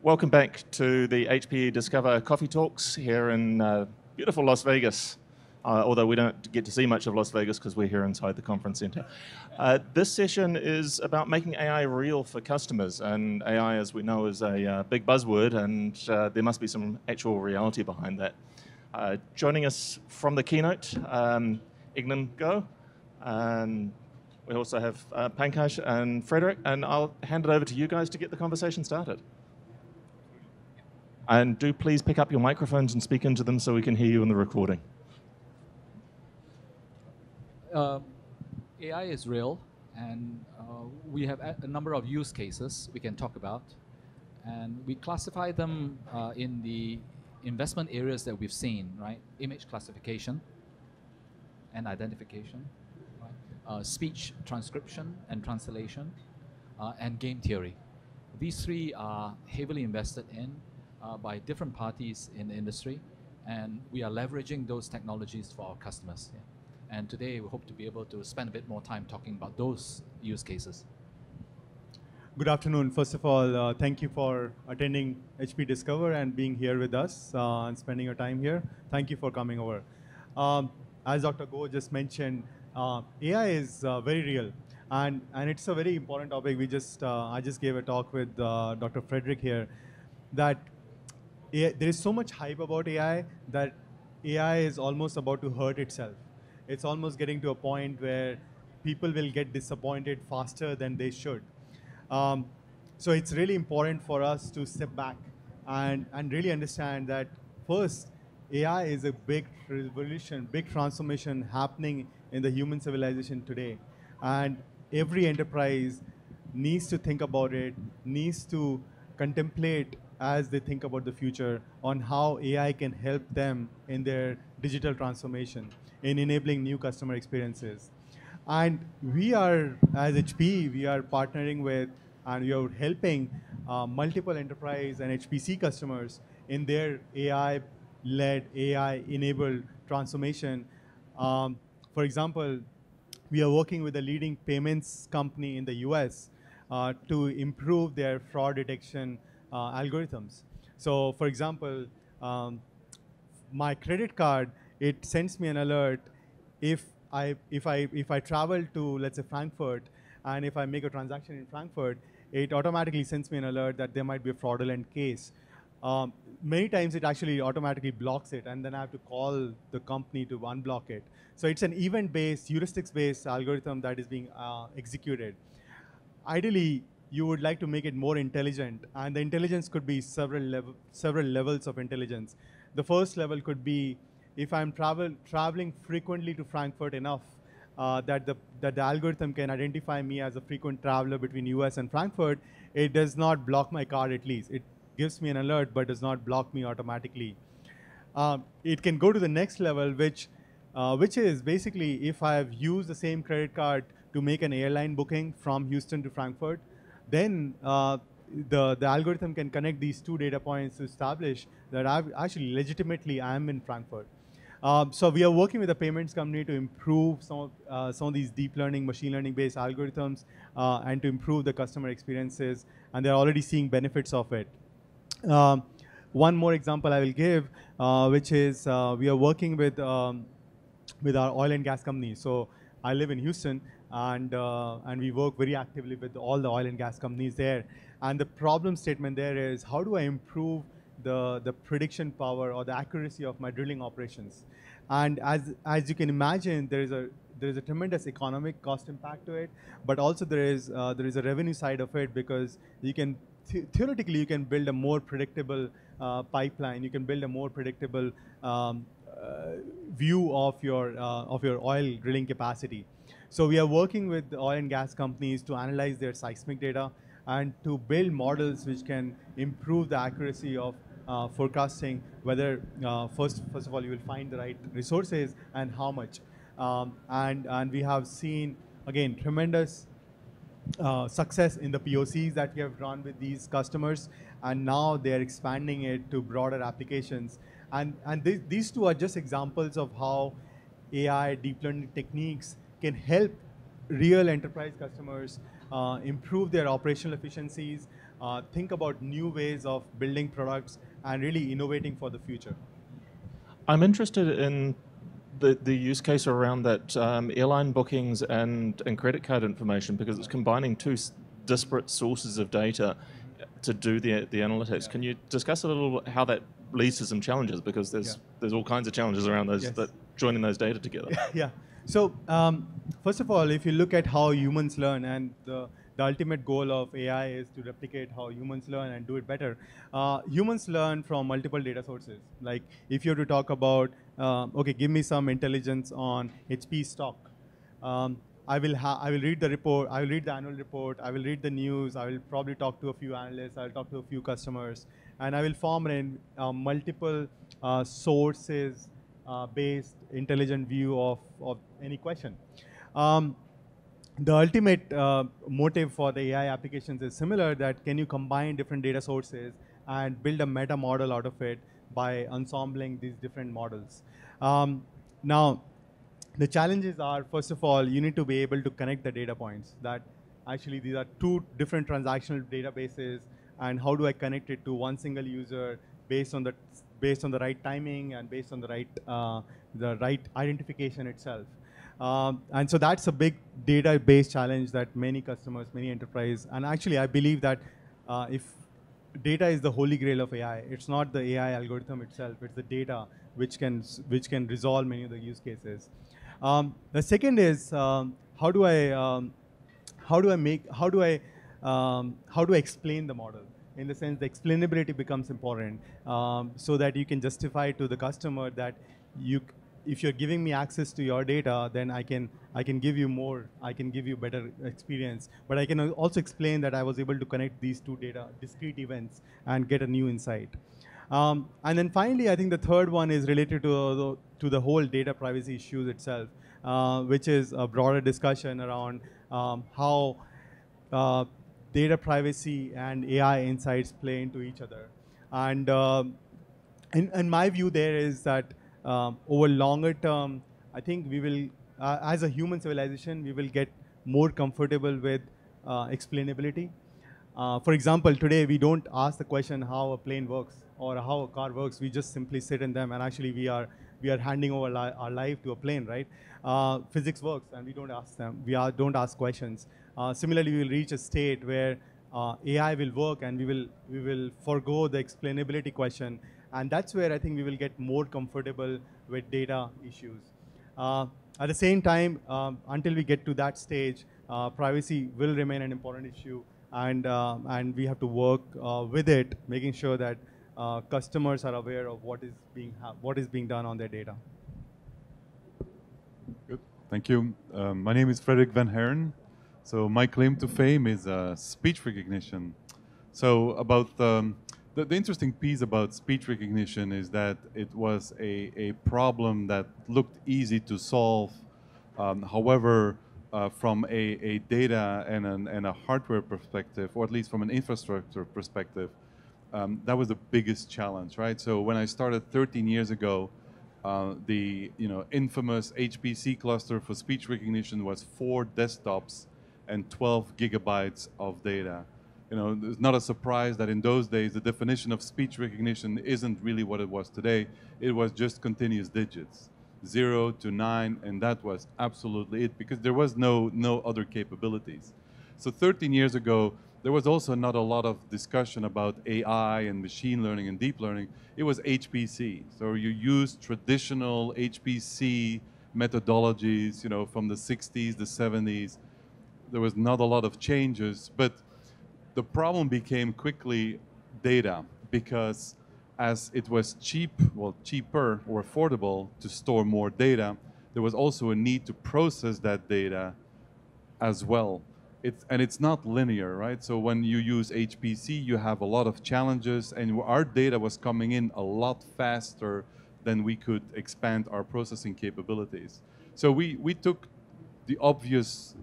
Welcome back to the HPE Discover Coffee Talks here in beautiful Las Vegas, although we don't get to see much of Las Vegas because we're here inside the conference center. This session is about making AI real for customers, and AI, as we know, is a big buzzword, and there must be some actual reality behind that. Joining us from the keynote, Go, and we also have Pankaj and Frederick, and I'll hand it over to you guys to get the conversation started. And do please pick up your microphones and speak into them so we can hear you in the recording. AI is real, and we have a number of use cases we can talk about. And we classify them in the investment areas that we've seen, right? Image classification and identification, right? Speech transcription and translation, and game theory. These three are heavily invested in by different parties in the industry, and we are leveraging those technologies for our customers. Yeah. And today we hope to be able to spend a bit more time talking about those use cases. Good afternoon. First of all, thank you for attending HP Discover and being here with us and spending your time here. Thank you for coming over. As Dr. Go just mentioned, AI is very real, and it's a very important topic. I just gave a talk with Dr. Frederick here that there is so much hype about AI that AI is almost about to hurt itself. It's almost getting to a point where people will get disappointed faster than they should. So it's really important for us to step back and really understand that first, AI is a big revolution, big transformation happening in the human civilization today. And every enterprise needs to think about it, needs to contemplate as they think about the future on how AI can help them in their digital transformation, in enabling new customer experiences. And we are, as HP, we are partnering with and we are helping multiple enterprise and HPC customers in their AI-led, AI-enabled transformation. For example, we are working with a leading payments company in the US to improve their fraud detection algorithms. So, for example, my credit card, it sends me an alert if I travel to, let's say, Frankfurt, and if I make a transaction in Frankfurt, it automatically sends me an alert that there might be a fraudulent case. Many times it actually automatically blocks it, and then I have to call the company to unblock it. So it's an event-based, heuristics-based algorithm that is being executed. Ideally, you would like to make it more intelligent, and the intelligence could be several levels of intelligence. The first level could be if I'm traveling frequently to Frankfurt enough that the algorithm can identify me as a frequent traveler between US and Frankfurt, it does not block my card at least. It gives me an alert, but does not block me automatically. It can go to the next level, which is basically if I have used the same credit card to make an airline booking from Houston to Frankfurt, then the algorithm can connect these two data points to establish that I am in Frankfurt. So we are working with a payments company to improve some of these deep learning, machine learning based algorithms and to improve the customer experiences, and they're already seeing benefits of it. One more example I will give, which is we are working with our oil and gas company. So I live in Houston, and we work very actively with all the oil and gas companies there. And the problem statement there is, how do I improve the prediction power or the accuracy of my drilling operations? And as you can imagine, there is a tremendous economic cost impact to it, but also there is a revenue side of it, because you can theoretically you can build a more predictable pipeline. You can build a more predictable view of your oil drilling capacity. So we are working with the oil and gas companies to analyze their seismic data and to build models which can improve the accuracy of forecasting whether, first of all, you will find the right resources and how much. And we have seen, again, tremendous success in the POCs that we have run with these customers, and now they're expanding it to broader applications. And these two are just examples of how AI, deep learning techniques can help real enterprise customers improve their operational efficiencies, think about new ways of building products and really innovating for the future. I'm interested in the use case around that airline bookings and credit card information, because it's combining two disparate sources of data to do the analytics. Can you discuss a little how that leads to some challenges? Because there's all kinds of challenges around those that joining those data together. Yeah. So first of all, if you look at how humans learn, and the ultimate goal of AI is to replicate how humans learn and do it better. Humans learn from multiple data sources. Like if you were to talk about, okay, give me some intelligence on HP stock. I will read the report. I will read the annual report. I will read the news. I will probably talk to a few analysts. I will talk to a few customers, and I will form multiple sources based intelligent view of any question. The ultimate motive for the AI applications is similar, that can you combine different data sources and build a meta model out of it by ensembling these different models. Now, the challenges are, first of all, you need to be able to connect the data points. That actually these are two different transactional databases, and how do I connect it to one single user based on the right timing and based on the right identification itself. And so that's a big database challenge that many customers, many enterprise, and actually I believe that if data is the holy grail of AI, it's not the AI algorithm itself, it's the data which can resolve many of the use cases. The second is how do I explain the model? In the sense, the explainability becomes important, so that you can justify to the customer that if you're giving me access to your data, then I can give you more, I can give you better experience. But I can also explain that I was able to connect these two discrete events and get a new insight. And then finally, I think the third one is related to the whole data privacy issues itself, which is a broader discussion around how data privacy and AI insights play into each other. And in my view, there is that over longer term, I think we will, as a human civilization, we will get more comfortable with explainability. For example, today we don't ask the question how a plane works or how a car works. We just simply sit in them, and actually we are handing over our life to a plane, right? Physics works, and we don't ask them. Don't ask questions. Similarly, we will reach a state where AI will work, and we will forgo the explainability question, and that's where I think we will get more comfortable with data issues. At the same time, until we get to that stage, privacy will remain an important issue, and we have to work with it, making sure that customers are aware of what is being done on their data. Good, thank you. My name is Frederick van Haren. So my claim to fame is speech recognition. So about the interesting piece about speech recognition is that it was a problem that looked easy to solve. However, from a data and a hardware perspective, or at least from an infrastructure perspective, that was the biggest challenge, right? So when I started 13 years ago, the infamous HPC cluster for speech recognition was 4 desktops and 12 gigabytes of data. It's not a surprise that in those days the definition of speech recognition isn't really what it was today. It was just continuous digits, 0 to 9, and that was absolutely it, because there was no other capabilities. So 13 years ago, there was also not a lot of discussion about AI and machine learning and deep learning. It was HPC. So you used traditional HPC methodologies, from the 60s, the 70s. There was not a lot of changes, but the problem became quickly data, because as it was cheaper or affordable to store more data, there was also a need to process that data as well. It's not linear, right? So when you use HPC, you have a lot of challenges, and our data was coming in a lot faster than we could expand our processing capabilities. So we took the obvious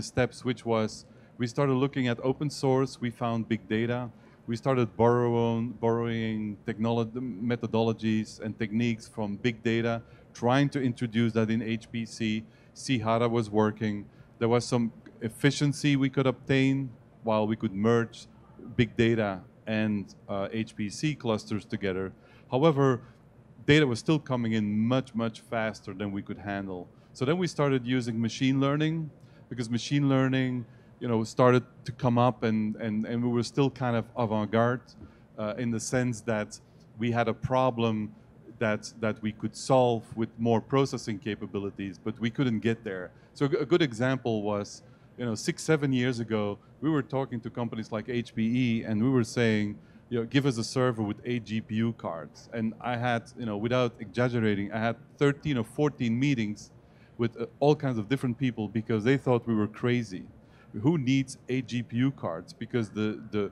steps, which was we started looking at open source. We found big data. We started borrowing technology, methodologies and techniques from big data, trying to introduce that in HPC, see how that was working. There was some efficiency we could obtain while we could merge big data and HPC clusters together. However, data was still coming in much, much faster than we could handle. So then we started using machine learning, because machine learning, started to come up, and we were still kind of avant-garde in the sense that we had a problem that we could solve with more processing capabilities, but we couldn't get there. So a good example was, 6-7 years ago, we were talking to companies like HPE, and we were saying, give us a server with 8 GPU cards. And I had, without exaggerating, I had 13 or 14 meetings with all kinds of different people because they thought we were crazy. Who needs 8 GPU cards? Because the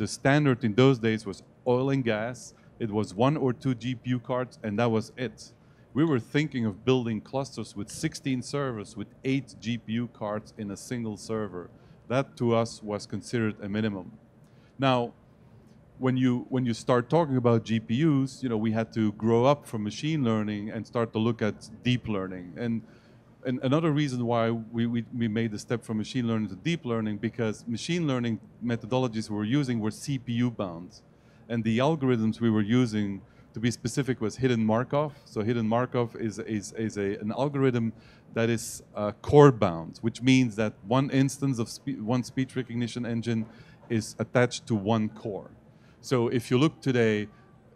standard in those days was oil and gas. It was 1 or 2 GPU cards, and that was it. We were thinking of building clusters with 16 servers with 8 GPU cards in a single server. That, to us, was considered a minimum. Now, when you start talking about GPUs, we had to grow up from machine learning and start to look at deep learning. And another reason why we made the step from machine learning to deep learning, because machine learning methodologies we were using were CPU bound. And the algorithms we were using, to be specific, was hidden Markov. So hidden Markov is an algorithm that is core bound, which means that one instance of one speech recognition engine is attached to one core. So if you look today,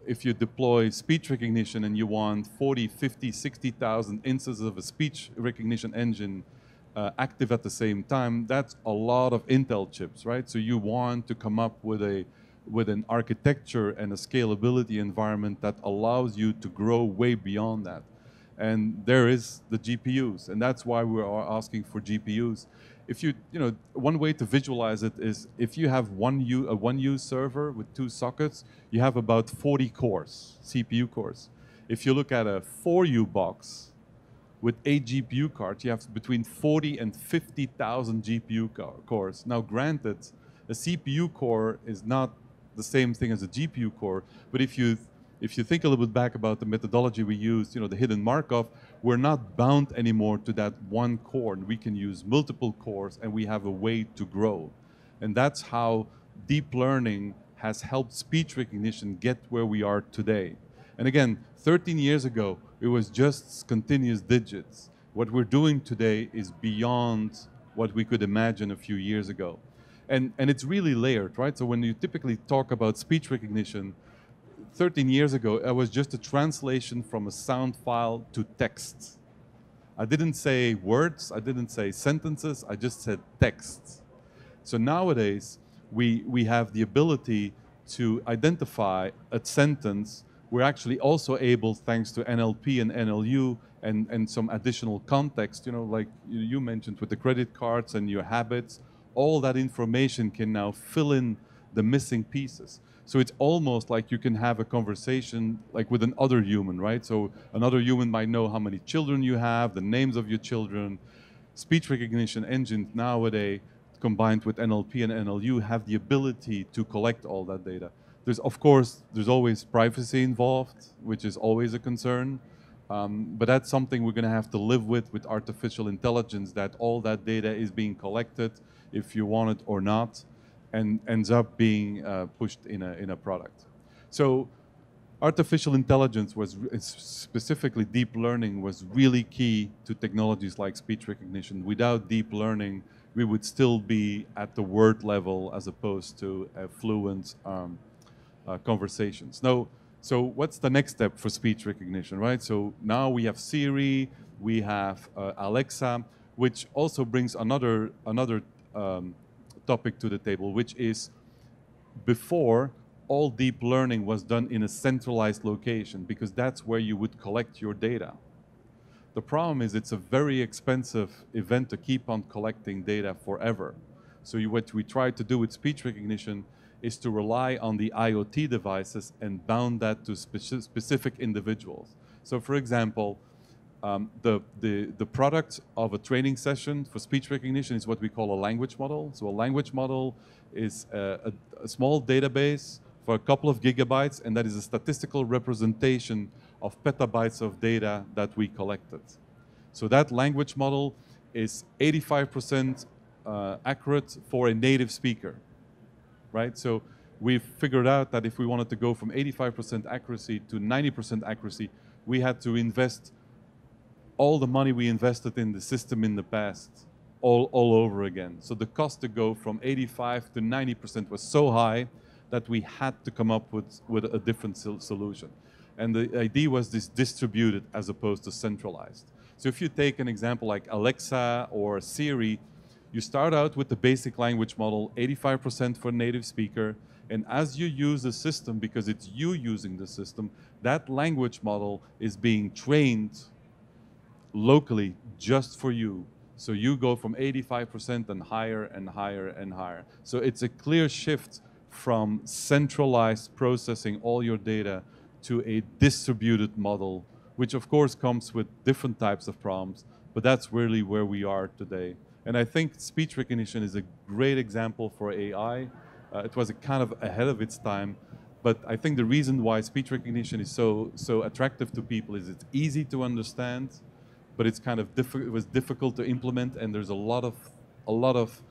if you deploy speech recognition and you want 40, 50, 60,000 instances of a speech recognition engine active at the same time, that's a lot of Intel chips, right? So you want to come up with an architecture and a scalability environment that allows you to grow way beyond that. And there is the GPUs, and that's why we are asking for GPUs. If one way to visualize it is if you have a 1U server with 2 sockets, you have about 40 cores, CPU cores. If you look at a 4U box with 8 GPU cards, you have between 40 and 50,000 GPU cores. Now, granted, a CPU core is not the same thing as a GPU core, but if you think a little bit back about the methodology we used, the hidden Markov, we're not bound anymore to that one core. We can use multiple cores, and we have a way to grow. And that's how deep learning has helped speech recognition get where we are today. And again, 13 years ago, it was just continuous digits. What we're doing today is beyond what we could imagine a few years ago. And it's really layered, right? So when you typically talk about speech recognition, 13 years ago, it was just a translation from a sound file to text. I didn't say words, I didn't say sentences, I just said text. So nowadays, we have the ability to identify a sentence. We're actually also able, thanks to NLP and NLU and some additional context, like you mentioned with the credit cards and your habits, all that information can now fill in the missing pieces. So it's almost like you can have a conversation like with another human, right? So another human might know how many children you have, the names of your children. Speech recognition engines nowadays, combined with NLP and NLU, have the ability to collect all that data. Of course, there's always privacy involved, which is always a concern. But that's something we're going to have to live with artificial intelligence, that all that data is being collected, if you want it or not, and ends up being pushed in a product. So artificial intelligence specifically deep learning, was really key to technologies like speech recognition. Without deep learning, we would still be at the word level as opposed to fluent conversations. Now, so what's the next step for speech recognition, right? So now we have Siri, we have Alexa, which also brings another topic to the table, which is before, all deep learning was done in a centralized location because that's where you would collect your data. The problem is it's a very expensive event to keep on collecting data forever. So what we try to do with speech recognition is to rely on the IoT devices and bound that to specific individuals. So for example, the product of a training session for speech recognition is what we call a language model. So a language model is a small database for a couple of gigabytes, and that is a statistical representation of petabytes of data that we collected. So that language model is 85% accurate for a native speaker. right? So we figured out that if we wanted to go from 85% accuracy to 90% accuracy, we had to invest all the money we invested in the system in the past all over again. So the cost to go from 85 to 90% was so high that we had to come up with a different solution. And the idea was this distributed as opposed to centralized. So if you take an example like Alexa or Siri, you start out with the basic language model, 85% for native speaker, and as you use the system, because it's you using the system, that language model is being trained locally just for you. So you go from 85% and higher and higher and higher. So it's a clear shift from centralized processing all your data to a distributed model, which of course comes with different types of problems, but that's really where we are today. And I think speech recognition is a great example for AI. It was a kind of ahead of its time, but I think the reason why speech recognition is so attractive to people is it's easy to understand, but it's kind of it was difficult to implement, and there's a lot of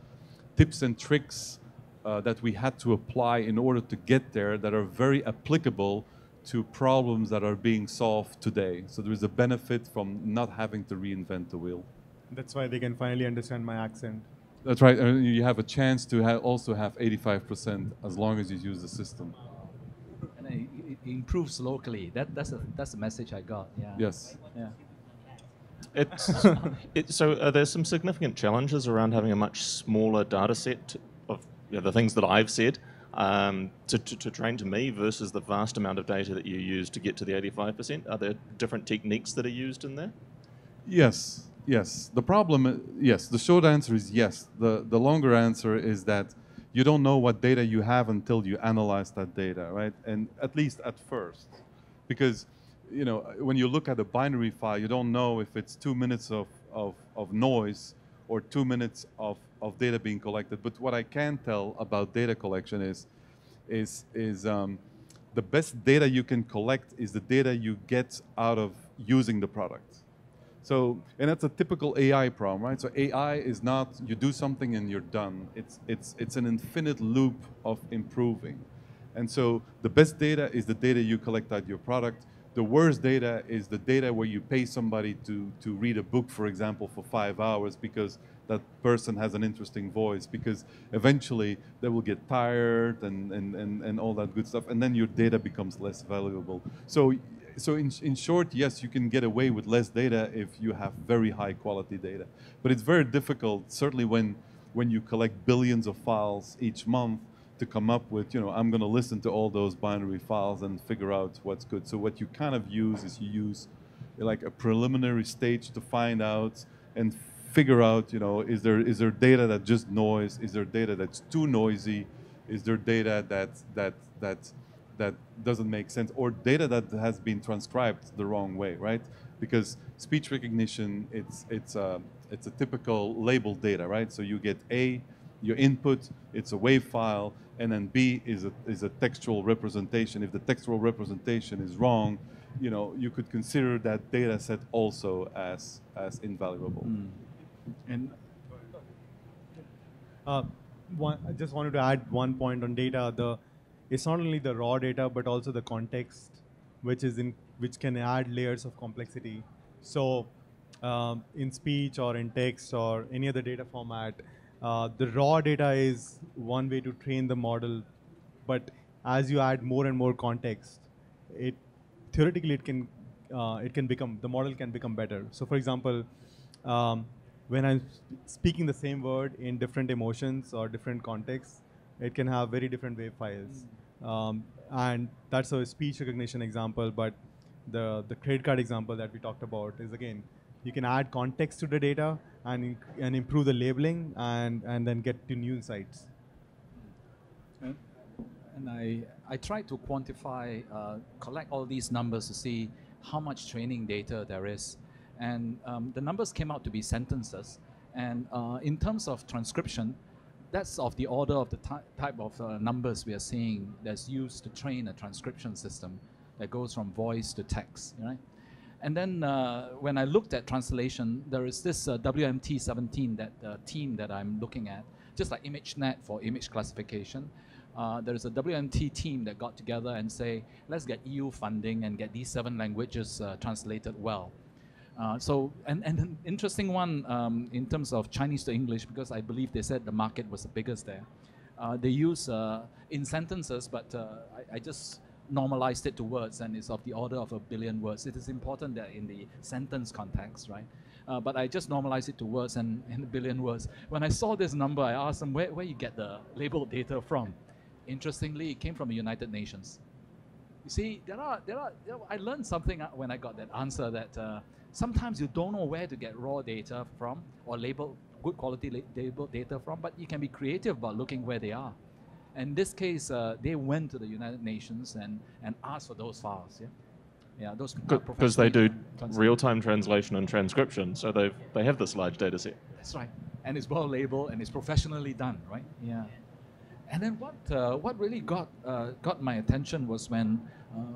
tips and tricks that we had to apply in order to get there that are very applicable to problems that are being solved today. So there is a benefit from not having to reinvent the wheel. That's why they can finally understand my accent. That's right. You have a chance to also have 85% as long as you use the system. And it improves locally. That's the message I got. Yeah. Yes. Yeah. So there's some significant challenges around having a much smaller data set of the things that I've said to train to me versus the vast amount of data that you use to get to the 85%. Are there different techniques that are used in there? Yes. Yes. The problem, yes. The short answer is yes. The longer answer is that you don't know what data you have until you analyze that data, right? And at least at first, because when you look at a binary file, you don't know if it's 2 minutes of noise or 2 minutes of data being collected. But what I can tell about data collection is the best data you can collect is the data you get out of using the product. So, and that's a typical AI problem, right? So AI is not you do something and you're done. It's an infinite loop of improving. And so the best data is the data you collect out of your product. The worst data is the data where you pay somebody to read a book, for example, for 5 hours because that person has an interesting voice, because eventually they will get tired and all that good stuff, and then your data becomes less valuable. So in short, yes, you can get away with less data if you have very high quality data. But it's very difficult, certainly when you collect billions of files each month, to come up with, I'm going to listen to all those binary files and figure out what's good. So what you kind of use is you use like a preliminary stage to find out and figure out, is there data that's just noise? Is there data that's too noisy? Is there data that doesn't make sense, or data that has been transcribed the wrong way, right? Because speech recognition, it's a typical labeled data, right? So you get A, your input, it's a WAV file, and then B is a textual representation. If the textual representation is wrong, you could consider that data set also as invaluable. Mm. And I just wanted to add one point on data. It's not only the raw data, but also the context, which can add layers of complexity. So in speech or in text or any other data format, the raw data is one way to train the model, but as you add more and more context, theoretically the model can become better. So for example, when I'm speaking the same word in different emotions or different contexts, it can have very different wave files. And that's a speech recognition example, but the credit card example that we talked about is, again, you can add context to the data and improve the labeling and then get to new insights. And I tried to quantify, collect all these numbers to see how much training data there is. And the numbers came out to be sentences. And in terms of transcription, that's of the order of the type of numbers we are seeing that's used to train a transcription system that goes from voice to text, right? And then when I looked at translation, there is this WMT17, that team that I'm looking at, just like ImageNet for image classification. there's a WMT team that got together and say, let's get EU funding and get these 7 languages translated well. And an interesting one in terms of Chinese to English, because I believe they said the market was the biggest there. They use in sentences, but I just normalized it to words, and it's of the order of 1 billion words. It is important that in the sentence context, right? But I just normalized it to words and in 1 billion words. When I saw this number, I asked them, where you get the labeled data from? Interestingly, it came from the United Nations. You see, I learned something when I got that answer, that sometimes you don't know where to get raw data from or good quality labeled data from, but you can be creative about looking where they are. In this case, they went to the United Nations and asked for those files. Yeah, those because they do real-time translation and transcription, so they have this large data set. That's right, and it's well labeled and it's professionally done, right? Yeah. And then what really got my attention was when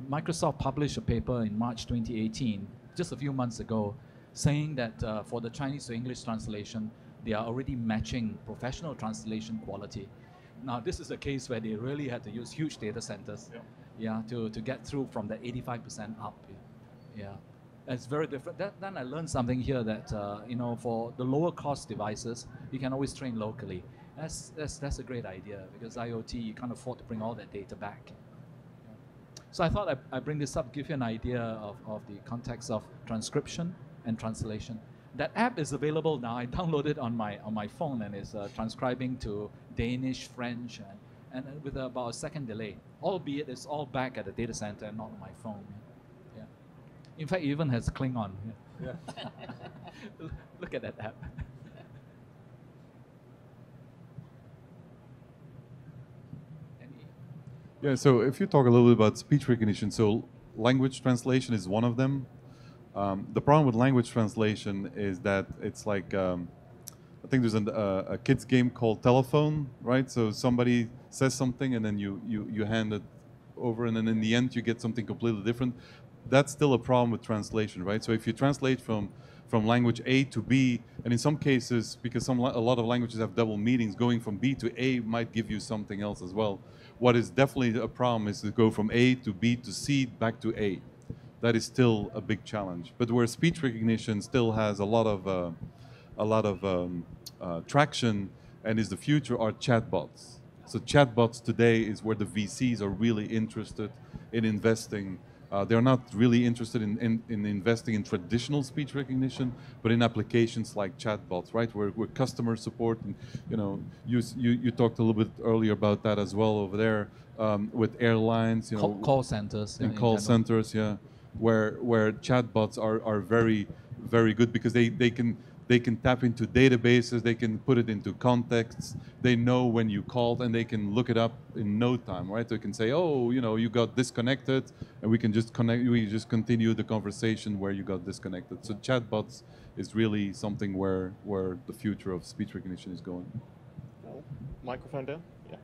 Microsoft published a paper in March 2018, just a few months ago, saying that for the Chinese to English translation, they are already matching professional translation quality. Now, this is a case where they really had to use huge data centers, to get through from the 85% up. Yeah, it's very different. Then I learned something here that for the lower cost devices, you can always train locally. That's a great idea, because IoT, you can't afford to bring all that data back. So I thought I bring this up, give you an idea of the context of transcription and translation. That app is available now. I downloaded it on my phone, and it's transcribing to Danish, French, and with about a second delay. Albeit it's all back at the data center and not on my phone. Yeah. In fact, it even has Klingon. Yeah. Look at that app. Yeah, so if you talk a little bit about speech recognition, so language translation is one of them. The problem with language translation is that it's like, I think there's a kid's game called Telephone, right? So somebody says something and then you hand it over, and then in the end you get something completely different. That's still a problem with translation, right? So if you translate from language A to B, and in some cases, because a lot of languages have double meanings, going from B to A might give you something else as well. What is definitely a problem is to go from A to B to C back to A. That is still a big challenge. But where speech recognition still has a lot of traction and is the future are chatbots. So chatbots today is where the VCs are really interested in investing. They're not really interested in investing in traditional speech recognition, but in applications like chatbots, right? Where customer support, and you talked a little bit earlier about that as well over there with airlines, call centers, and call centers, where chatbots are very, very good, because they can tap into databases, they can put it into contexts, they know when you called, and they can look it up in no time, right? They can say, oh, you got disconnected, and we can just continue the conversation where you got disconnected. So chatbots is really something where the future of speech recognition is going. Microphone down? Yeah.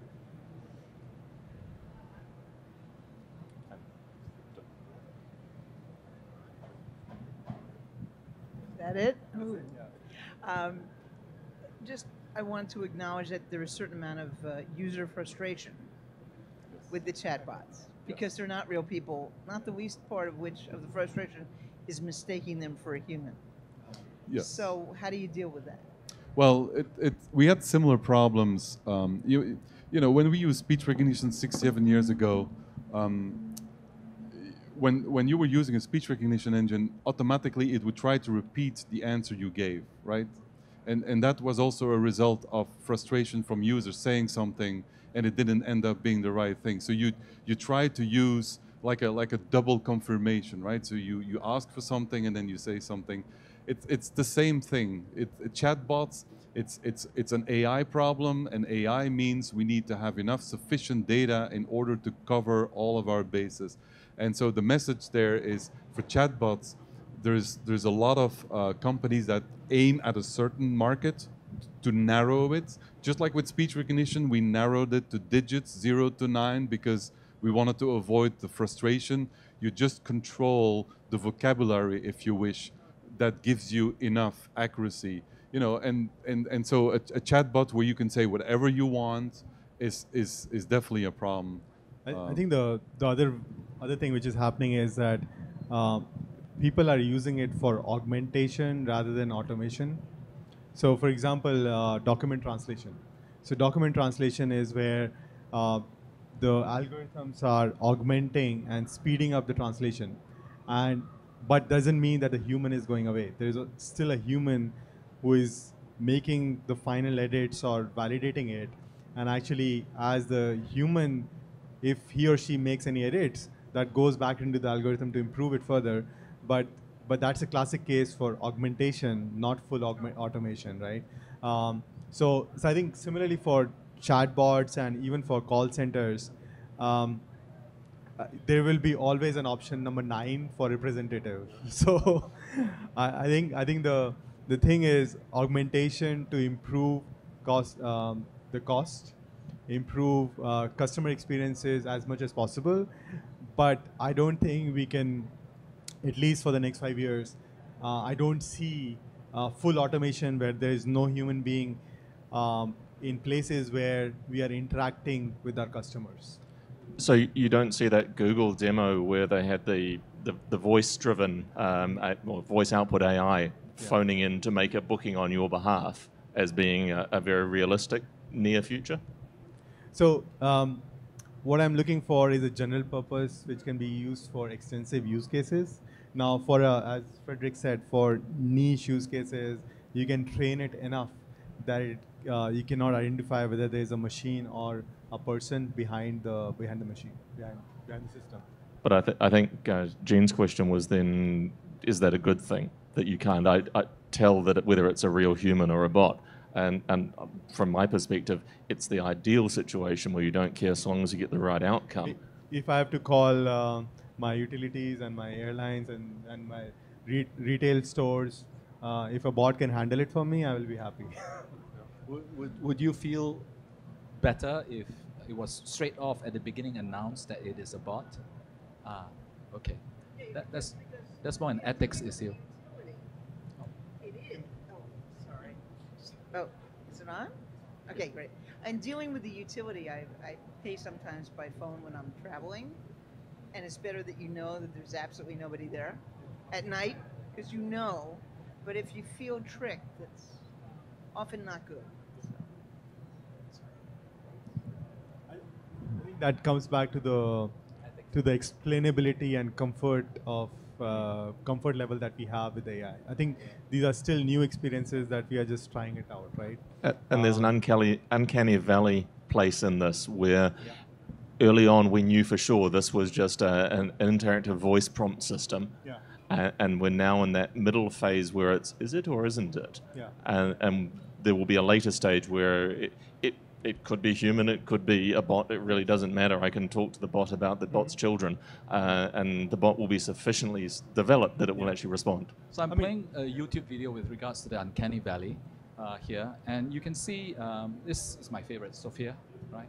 Is that it? I want to acknowledge that there is a certain amount of user frustration with the chatbots, because they're not real people, not the least part of the frustration is mistaking them for a human. Yes. So how do you deal with that? Well, we had similar problems. When we used speech recognition 6-7 years ago, when you were using a speech recognition engine, automatically it would try to repeat the answer you gave, right? And that was also a result of frustration from users saying something and it didn't end up being the right thing. So you try to use like a double confirmation, right? So you ask for something and then you say something. It's the same thing. Chatbots, it's an AI problem, and AI means we need to have enough sufficient data in order to cover all of our bases. And so the message there is, for chatbots, there's a lot of companies that aim at a certain market to narrow it. Just like with speech recognition, we narrowed it to digits 0 to 9 because we wanted to avoid the frustration. You just control the vocabulary, if you wish, that gives you enough accuracy. And so a chatbot where you can say whatever you want, is definitely a problem. I think the other thing which is happening is that people are using it for augmentation rather than automation. So, for example, document translation. So, document translation is where the algorithms are augmenting and speeding up the translation, but doesn't mean that the human is going away. There is still a human who is making the final edits or validating it, and actually, as the human, if he or she makes any edits, that goes back into the algorithm to improve it further. But that's a classic case for augmentation, not full automation, right? So I think similarly for chatbots and even for call centers, there will be always an option number 9 for representative. So I think the thing is augmentation to improve the cost, improve customer experiences as much as possible. But I don't think we can, at least for the next 5 years, I don't see full automation where there is no human being in places where we are interacting with our customers. So you don't see that Google demo where they had the voice-driven or voice output AI phoning in to make a booking on your behalf as being a very realistic near future? So what I'm looking for is a general purpose which can be used for extensive use cases. Now, for as Frederick said, for niche use cases, you can train it enough that you cannot identify whether there is a machine or a person behind the machine, behind the system. But I think Jean's question was then, is that a good thing that you can't tell that whether it's a real human or a bot? And from my perspective, it's the ideal situation where you don't care so long as you get the right outcome. If I have to call my utilities and my airlines and my retail stores, if a bot can handle it for me, I will be happy. Would you feel better if it was straight off at the beginning announced that it is a bot? Okay. That's more an ethics issue. It is. Oh, sorry. Oh, is it on? Okay, great. And dealing with the utility, I pay sometimes by phone when I'm traveling, and it's better that you know that there's absolutely nobody there at night, because you know, but if you feel tricked, that's often not good. I think that comes back to the explainability and comfort of comfort level that we have with AI. I think these are still new experiences that we are just trying it out, right? And there's an uncanny valley place in this where early on we knew for sure this was just an interactive voice prompt system. Yeah. And we're now in that middle phase where it's, is it or isn't it? Yeah. And there will be a later stage where it could be human, it could be a bot, it really doesn't matter. I can talk to the bot about the bot's children, and the bot will be sufficiently developed that it will actually respond. So I'm playing a YouTube video with regards to the uncanny valley here, and you can see this is my favorite, Sophia, right?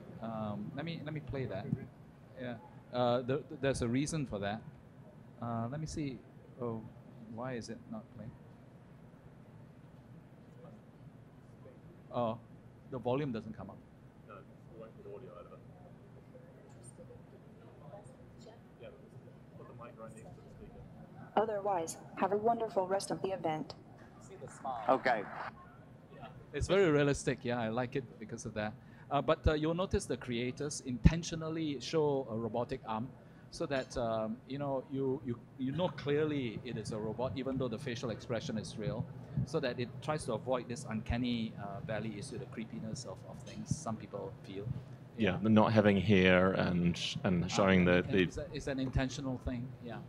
Let me play that. Yeah, there's a reason for that. Let me see. Oh, why is it not playing? Oh, the volume doesn't come up. No, we won't put audio out of it. Yeah, put the mic right next to the speaker. Otherwise, have a wonderful rest of the event. See the smile. Okay. Yeah. It's very realistic. Yeah, I like it because of that. But you'll notice the creators intentionally show a robotic arm so that you know clearly it is a robot, even though the facial expression is real, so that it tries to avoid this uncanny valley issue, the creepiness of things some people feel. Yeah, not having hair and showing the It's an intentional thing. Yeah.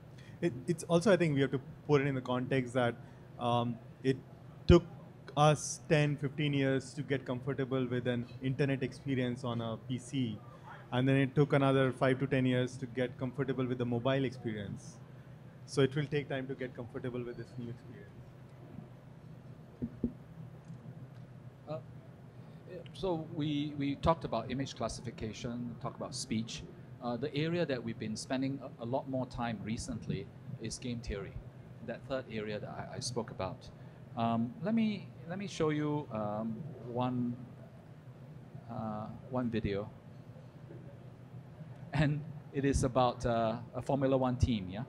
It's also, I think we have to put it in the context that it took us 10, 15 years to get comfortable with an internet experience on a PC. And then it took another 5 to 10 years to get comfortable with the mobile experience. So it will take time to get comfortable with this new experience. So we talked about image classification, talked about speech. The area that we've been spending a lot more time recently is game theory, that third area that I spoke about. Let me show you one one video. And it is about a Formula One team, yeah?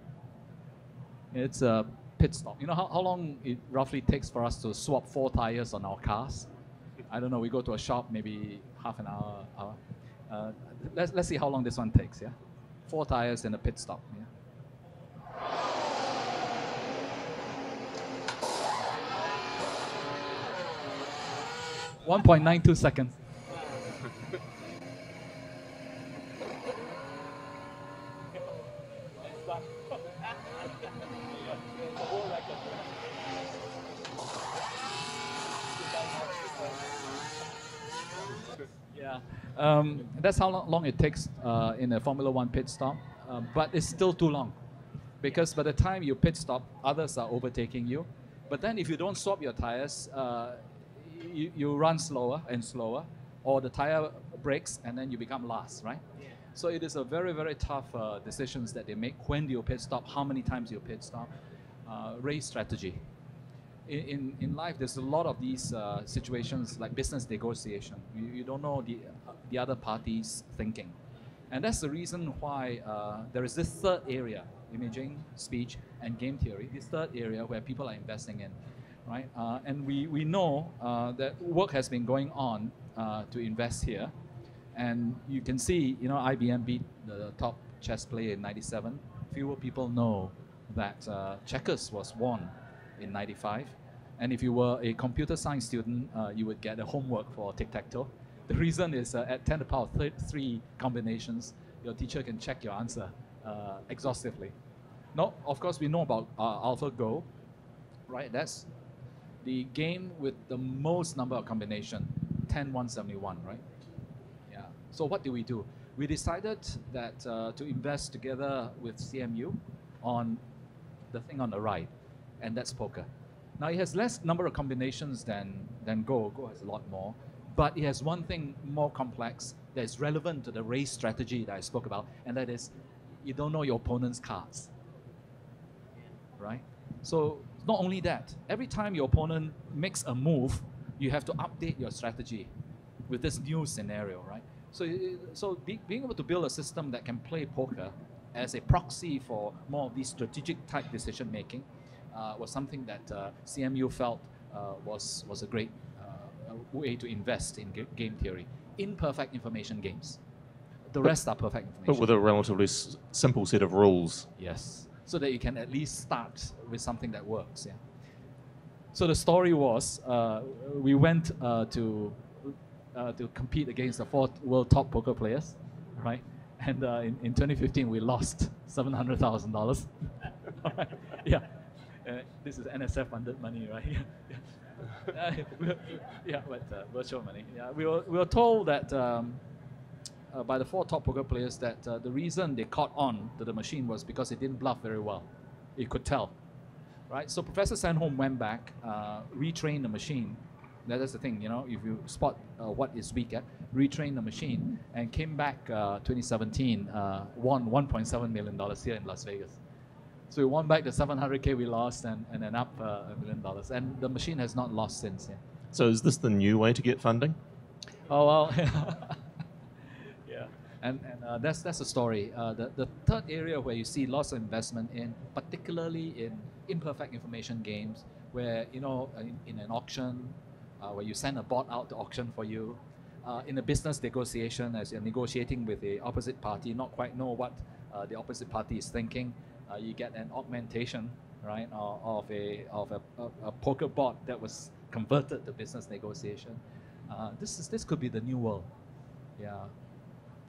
It's a pit stop. You know how long it roughly takes for us to swap 4 tires on our cars? I don't know, we go to a shop, maybe half an hour. Let's see how long this one takes, yeah? 4 tires in a pit stop, yeah? 1.92 seconds. Yeah, that's how long it takes in a Formula One pit stop, but it's still too long, because by the time you pit stop, others are overtaking you. But then if you don't swap your tires, you run slower and slower, or the tire breaks and then you become last, right? Yeah. So it is a very, very tough decisions that they make. When do you pit stop? How many times you pit stop? Race strategy. In life, there's a lot of these situations like business negotiation. You don't know the other party's thinking. And that's the reason why there is this third area, imaging, speech, and game theory, this third area where people are investing in, right? And we know that work has been going on to invest here. And you can see, you know, IBM beat the top chess player in '97. Fewer people know that checkers was won in '95. And if you were a computer science student, you would get a homework for tic-tac-toe. The reason is at 10 to the power 3 combinations, your teacher can check your answer exhaustively. Now, of course, we know about AlphaGo, right? That's the game with the most number of combination, 10-171, right? Yeah. So what do? We decided that to invest together with CMU on the thing on the right, and that's poker. Now, it has less number of combinations than Go. Go has a lot more. But it has one thing more complex that is relevant to the race strategy that I spoke about, and that is you don't know your opponent's cards, right? So not only that, every time your opponent makes a move, you have to update your strategy with this new scenario, right? So being able to build a system that can play poker as a proxy for more of these strategic type decision making was something that CMU felt was a great way to invest in game theory. Imperfect information games. The rest are perfect information. But with a relatively simple set of rules. Yes, so that you can at least start with something that works. Yeah. So the story was we went to compete against the 4 world top poker players, right? And in 2015 we lost $700,000. Right. Yeah. This is NSF funded money, right? Yeah, but virtual money. Yeah, we were told that by the 4 top poker players that the reason they caught on to the machine was because it didn't bluff very well. It could tell, right? So Professor Sandholm went back, retrained the machine. That's the thing, you know, if you spot what is weak at, retrain the machine, and came back 2017, won $1.7 million here in Las Vegas. So we won back the 700K we lost and then up $1 million. And the machine has not lost since. Yeah. So is this the new way to get funding? Oh, well, yeah. And that's the story. The third area where you see lots of investment in, particularly in imperfect information games, where, you know, in an auction, where you send a bot out to auction for you, in a business negotiation, as you're negotiating with the opposite party, not quite know what the opposite party is thinking, you get an augmentation, right, of a poker bot that was converted to business negotiation. This could be the new world. Yeah,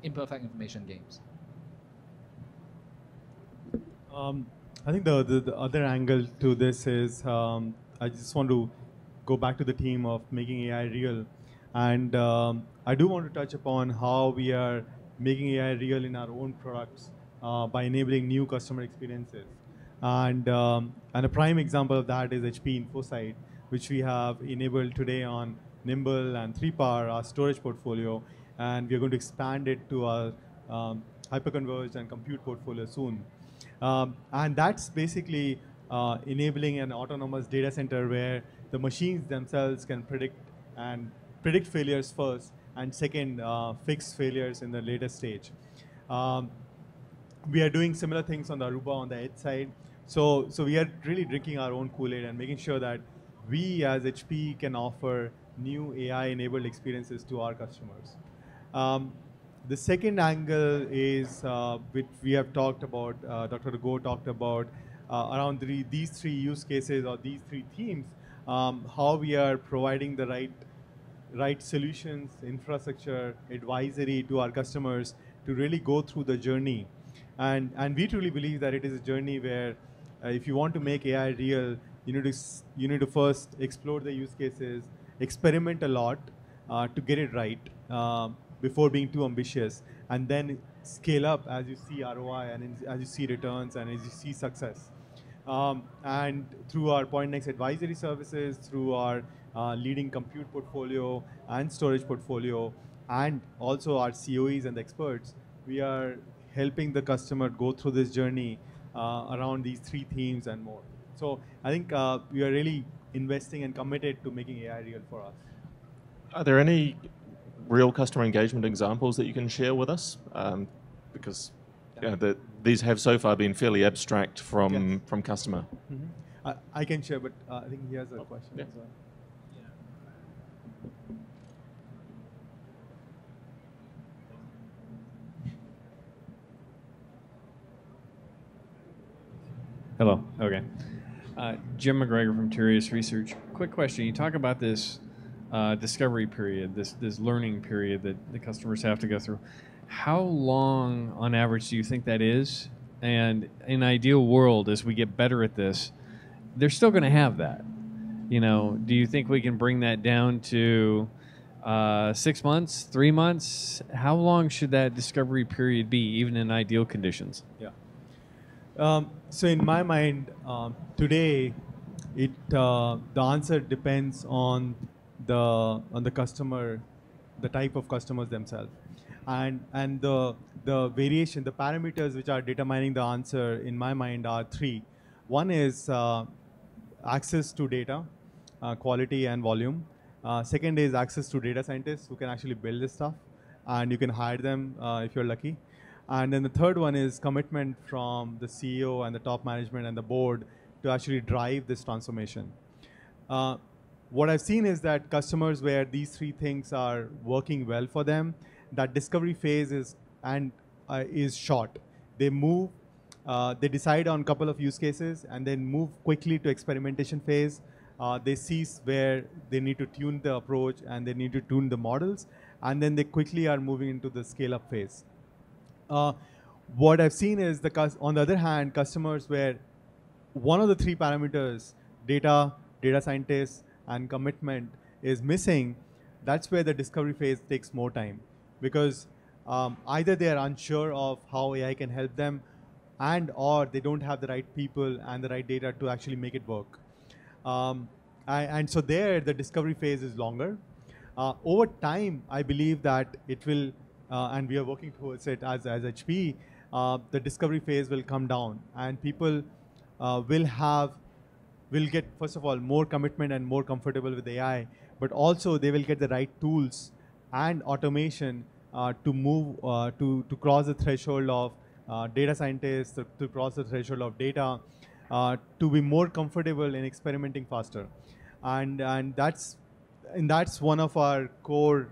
imperfect information games. I think the other angle to this is I just want to go back to the theme of making AI real, and I do want to touch upon how we are making AI real in our own products by enabling new customer experiences. And a prime example of that is HP InfoSight, which we have enabled today on Nimble and 3Power, our storage portfolio, and we are going to expand it to our hyperconverged and compute portfolio soon. And that's basically enabling an autonomous data center where the machines themselves can predict failures first and second, fix failures in the later stage. We are doing similar things on the Aruba on the edge side. So we are really drinking our own Kool-Aid and making sure that we as HP can offer new AI-enabled experiences to our customers. The second angle is, which we have talked about, Dr. Go talked about, around these three use cases or these three themes, how we are providing the right solutions, infrastructure, advisory to our customers to really go through the journey. And we truly believe that it is a journey where if you want to make AI real, you need to first explore the use cases, experiment a lot to get it right before being too ambitious, and then scale up as you see ROI and as you see returns and as you see success. And through our Pointnext advisory services, through our leading compute portfolio and storage portfolio, and also our COEs and experts, we are helping the customer go through this journey around these three themes and more. So I think we are really investing and committed to making AI real for us. Are there any real customer engagement examples that you can share with us? Because these have so far been fairly abstract from customer. Mm-hmm. I can share, but I think he has a question as well. Hello. Okay. Jim McGregor from Tirius Research. Quick question. You talk about this discovery period, this learning period that the customers have to go through. How long, on average, do you think that is? And in an ideal world, as we get better at this, they're still going to have that. You know, do you think we can bring that down to 6 months, 3 months? How long should that discovery period be, even in ideal conditions? Yeah. So in my mind, today, the answer depends on the customer, the type of customers themselves, and the variation, the parameters which are determining the answer in my mind are three. One is access to data, quality and volume. Second is access to data scientists who can actually build this stuff, and you can hire them if you're lucky. And then the third one is commitment from the CEO and the top management and the board to actually drive this transformation. What I've seen is that customers where these three things are working well for them, that discovery phase is short. They move, they decide on a couple of use cases and then move quickly to experimentation phase. They see where they need to tune the approach and they need to tune the models, and then they quickly are moving into the scale-up phase. What I've seen is, on the other hand, customers where one of the three parameters, data scientists, and commitment is missing, that's where the discovery phase takes more time. Because either they are unsure of how AI can help them, or they don't have the right people and the right data to actually make it work. And so there, the discovery phase is longer. Over time, I believe that it will, and we are working towards it as HP, the discovery phase will come down, and people will get, first of all, more commitment and more comfortable with AI, but also they will get the right tools and automation to move, to cross the threshold of data scientists, to cross the threshold of data, to be more comfortable in experimenting faster. And that's one of our core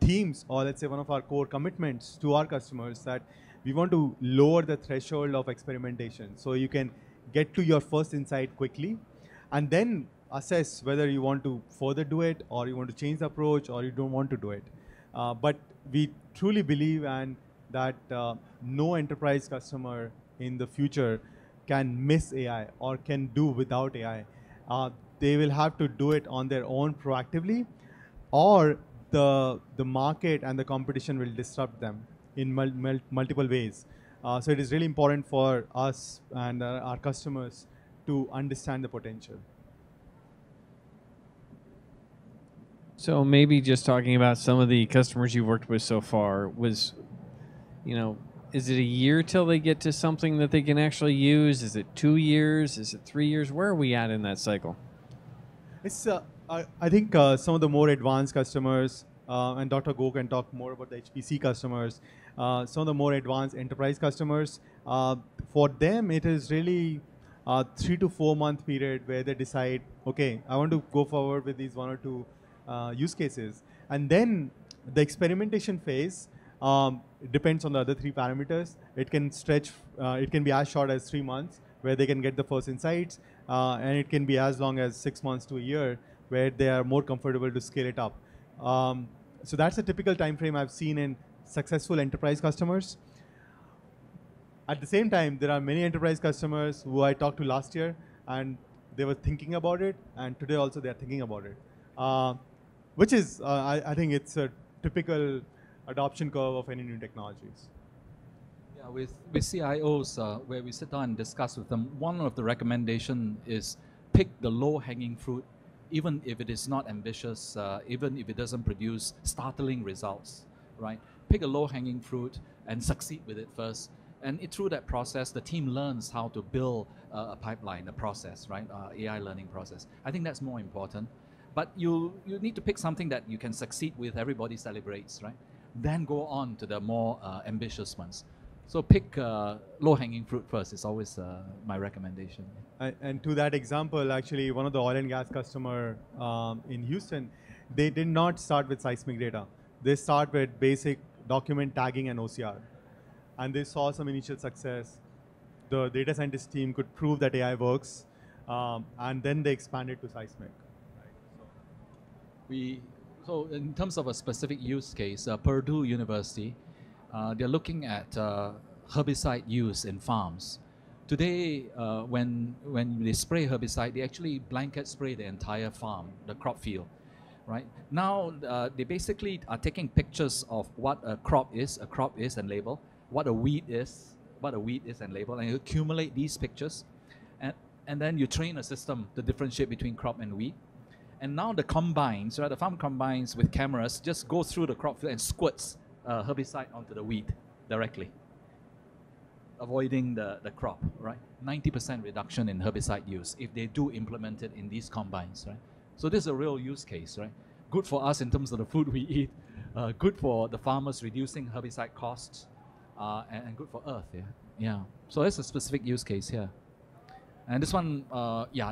themes, or let's say one of our core commitments to our customers, that we want to lower the threshold of experimentation so you can get to your first insight quickly and then assess whether you want to further do it, or you want to change the approach, or you don't want to do it. But we truly believe that no enterprise customer in the future can miss AI or can do without AI. They will have to do it on their own proactively, or the market and the competition will disrupt them in multiple ways. So it is really important for us and our customers to understand the potential. So maybe just talking about some of the customers you've worked with so far, is it a year till they get to something that they can actually use? Is it 2 years? Is it 3 years? Where are we at in that cycle? It's I think some of the more advanced customers, and Dr. Go can talk more about the HPC customers. Some of the more advanced enterprise customers, for them it is really a 3 to 4 month period where they decide, okay, I want to go forward with these 1 or 2 use cases. And then the experimentation phase depends on the other 3 parameters. It can stretch, it can be as short as 3 months where they can get the first insights, and it can be as long as 6 months to a year where they are more comfortable to scale it up. So that's a typical time frame I've seen in successful enterprise customers. At the same time, there are many enterprise customers who I talked to last year, and they were thinking about it, and today also they're thinking about it. Which is, I think it's a typical adoption curve of any new technologies. Yeah, with CIOs, where we sit down and discuss with them, one of the recommendation is pick the low-hanging fruit, even if it is not ambitious, even if it doesn't produce startling results, right? Pick a low-hanging fruit and succeed with it first. And through that process, the team learns how to build a pipeline, a process, right? AI learning process. I think that's more important. But you need to pick something that you can succeed with, everybody celebrates, right? Then go on to the more ambitious ones. So pick low-hanging fruit first. It's always my recommendation. And to that example, actually, one of the oil and gas customer in Houston, they did not start with seismic data. They start with basic document tagging and OCR. And they saw some initial success. The data scientist team could prove that AI works, and then they expanded to seismic. So in terms of a specific use case, Purdue University, they're looking at herbicide use in farms. Today, when they spray herbicide, they actually blanket spray the entire farm, the crop field, right? Now, they basically are taking pictures of what a crop is and label, what a weed is and label, and you accumulate these pictures, and then you train a system to differentiate between crop and weed. And now the combines, right, the farm combines with cameras just go through the crop field and squirts herbicide onto the weed directly, avoiding the crop, right? 90% reduction in herbicide use if they do implement it in these combines, right? So this is a real use case, right? Good for us in terms of the food we eat, good for the farmers reducing herbicide costs, and good for Earth, yeah. So that's a specific use case here. And this one,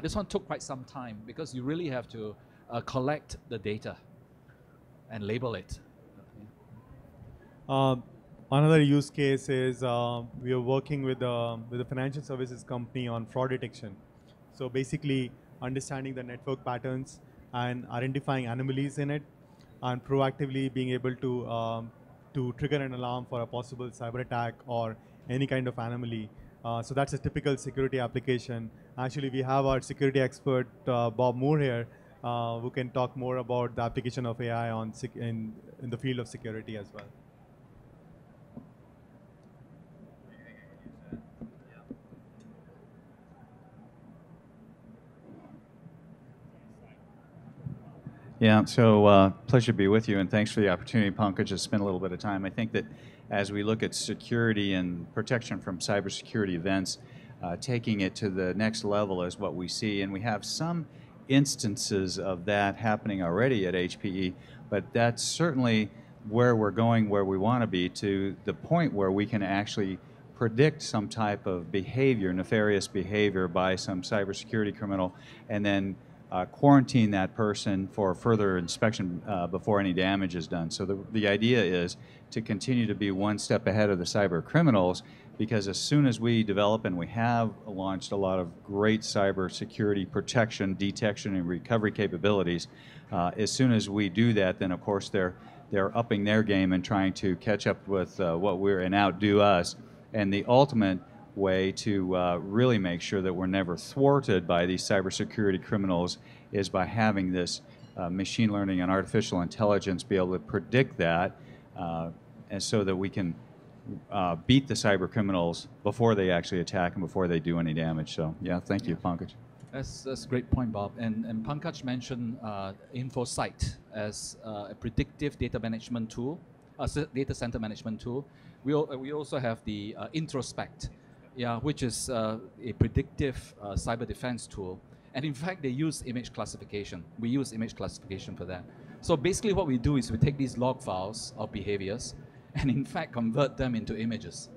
this one took quite some time because you really have to collect the data and label it. Another use case is we are working with a financial services company on fraud detection. So basically understanding the network patterns and identifying anomalies in it, and proactively being able to trigger an alarm for a possible cyber attack or any kind of anomaly. So that's a typical security application. Actually, we have our security expert, Bob Moore here, who can talk more about the application of AI in the field of security as well. Yeah, so pleasure to be with you, and thanks for the opportunity, Pankaj, to spend a little bit of time. I think that as we look at security and protection from cybersecurity events, taking it to the next level is what we see, and we have some instances of that happening already at HPE, but that's certainly where we're going, where we want to be, to the point where we can actually predict some type of behavior, nefarious behavior by some cybersecurity criminal, and then quarantine that person for further inspection before any damage is done. So the idea is to continue to be one step ahead of the cyber criminals, because as soon as we develop, and we have launched a lot of great cyber security protection, detection, and recovery capabilities, as soon as we do that, then of course they're upping their game and trying to catch up with what we're and outdo us. And the ultimate way to really make sure that we're never thwarted by these cybersecurity criminals is by having this machine learning and artificial intelligence be able to predict that, and so that we can beat the cyber criminals before they actually attack and before they do any damage. So yeah, thank you, Pankaj. That's a great point, Bob. And Pankaj mentioned InfoSight as a predictive data management tool, data center management tool. We also have the Introspect, which is a predictive cyber defense tool. And in fact, they use image classification. We use image classification for that. So basically what we do is we take these log files of behaviors and in fact convert them into images.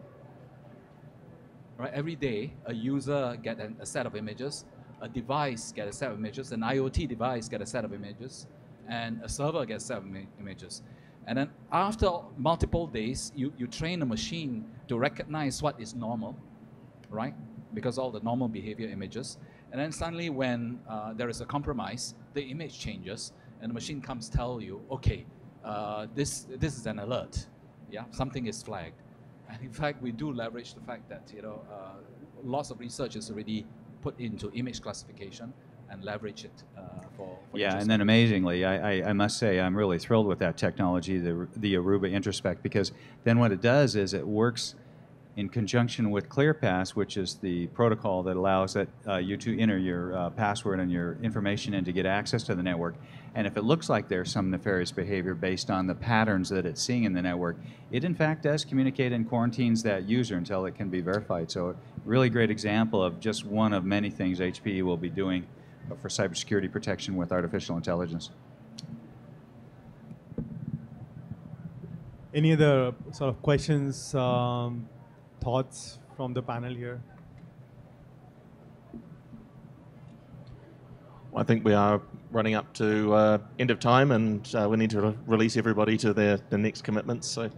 Right? Every day, a user gets a set of images, a device gets a set of images, an IoT device gets a set of images, and a server gets a set of images. And then after multiple days, you train a machine to recognize what is normal, right? Because all the normal behavior images. And then suddenly when there is a compromise, the image changes, and the machine comes tell you, okay, this is an alert. Yeah, something is flagged. And in fact, we do leverage the fact that lots of research is already put into image classification and leverage it for yeah, and then amazingly, I must say I'm really thrilled with that technology, the Aruba Introspect, because then what it does is it works in conjunction with ClearPass, which is the protocol that allows you to enter your password and your information in to get access to the network. And if it looks like there's some nefarious behavior based on the patterns that it's seeing in the network, it in fact does communicate and quarantines that user until it can be verified. So a really great example of just one of many things HPE will be doing for cybersecurity protection with artificial intelligence. Any other sort of questions, thoughts from the panel here? Well, I think we are running up to end of time, and we need to release everybody to their next commitments. So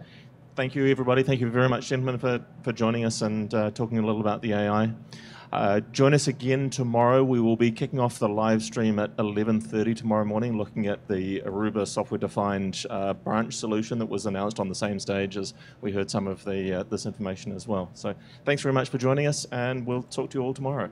thank you, everybody. Thank you very much, gentlemen, for joining us and talking a little about the AI. Join us again tomorrow. We will be kicking off the live stream at 11:30 tomorrow morning, looking at the Aruba software-defined branch solution that was announced on the same stage as we heard some of this information as well. So thanks very much for joining us, and we'll talk to you all tomorrow.